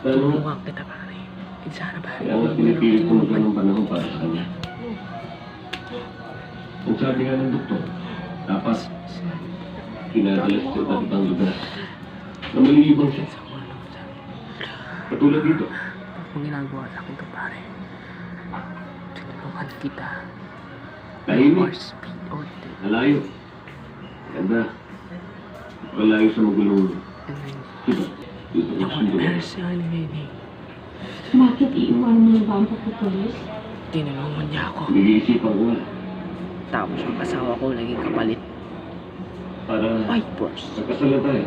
Tulungan kita, pare. Sana, pare. Kaya nga pinipilit ko magkaroon ng panahon para sa kanya. Ang sabi nga ng doktor, dapat pinadalas sa iba't ibang lugar na malilibang siya. Katulad dito. Kung ginagawa sa akin to, pare. Tulungan kita. Tahimik. More speed or day. Malayo. Ganda. Malayo sa magulong. Diba? Dito ko sundo. Mercy, baby. Bakit iiwan mo ba ang pagpupulis? Tinulungan niya ako. Nag-iisipan ko nga. Tapos ang asawa ko naging kapalit. Para Vipers. magkasala tayo.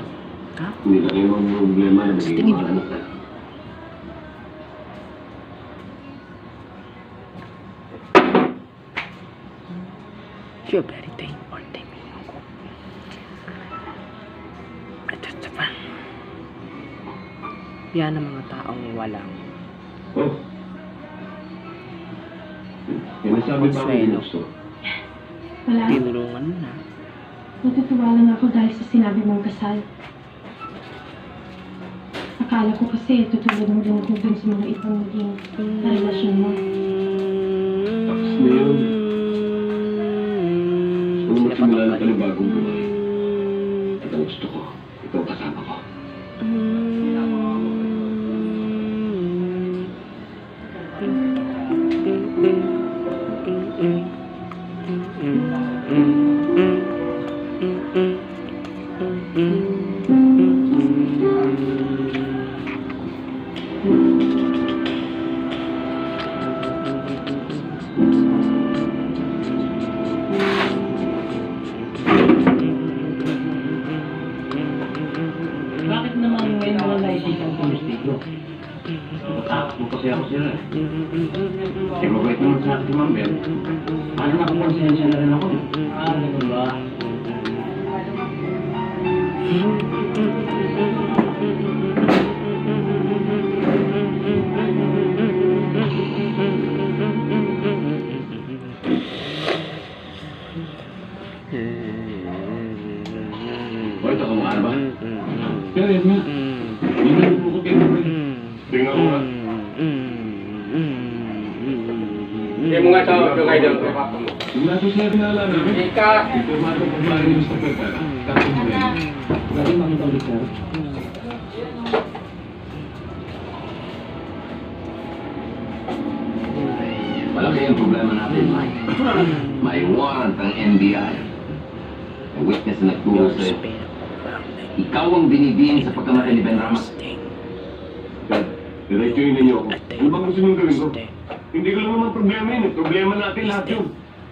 Ha? Hindi na kayo ang problema na Sa maging tingin mga mo? anak na. You're very tame or tame ako. Ito pa. Yan ang mga taong walang Oh. Sinasabi ba ang Consuelo. gusto? Wala. tinulungan mo na. Natutuwa lang ako dahil sa sinabi mong kasal. Akala ko kasi tutulad mo din ako dun sa mga ibang naging relasyon mo. Tapos na yun. Kung magsimula na pala bagong buhay. At ang gusto ko, ikaw kasama ko. Bakit naman ngayon wala naisipang tumistiko? Matakot mo kasi ako sila. Eh, mabait naman sa akin si Ma'am Bel. Ano na kung konsensya na rin ako? Ganun ba? O, ito kumahan ba? Pero yun nga. Hindi na bubukod kayo. Tingnan mo nga. Hindi mo nga ito, yung idol ko. Yung nasa sinabi na alam namin. Ika! Ito matang kumari ni Mr. Percara. Tapos mo rin. Bakit makita ulit sir? Malaki ang problema natin, Mike. May warrant ang NBI. Ang witness na nagturo sa'yo. Ikaw ang binibiin sa pagkamatay ni Ben Ramos. Diretsuhin ninyo ako. Ano bang gusto niyong gawin ko? Hindi ko lang naman problema yun. Problema natin lahat yun.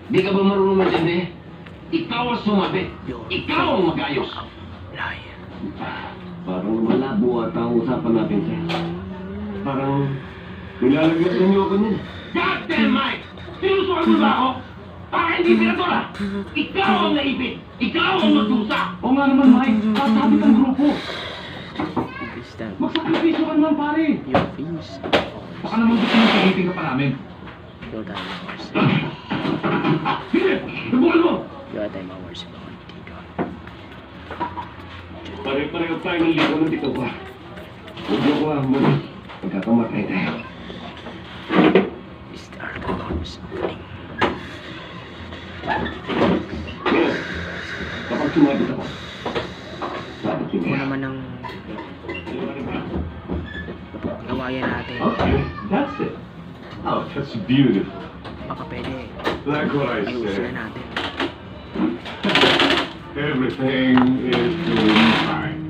Di ka ba marunong matindi? Ikaw ang sumabi. Ikaw ang magayos. Liar. Parang malabo at ang usapan natin sa'yo. Parang nilalagyan ninyo ako niyan. God damn, Mike! Sinusukan mo ba ako? Para hindi pinatola! Ikaw ang naipit! Ikaw ang magdusa! Oo nga naman Mike, sasabi kang grupo. Distant. Magsakripisyo ka naman pare. Your face. Baka naman gusto mo sagitin ka pa namin. Your time hours. Sige! Subukan mo! Your time hours. Pare-pareho tayo ng ligaw ng dito ba? Huwag mo ko mo. Pagkakamatay tayo. Start the doors opening. Ngayon, kapag sumabit ako, sabit Kung yun naman ang gawayan natin, Okay, that's it. Oh, that's beautiful. baka pwede Like what I ayusin said. na natin. Everything is doing fine.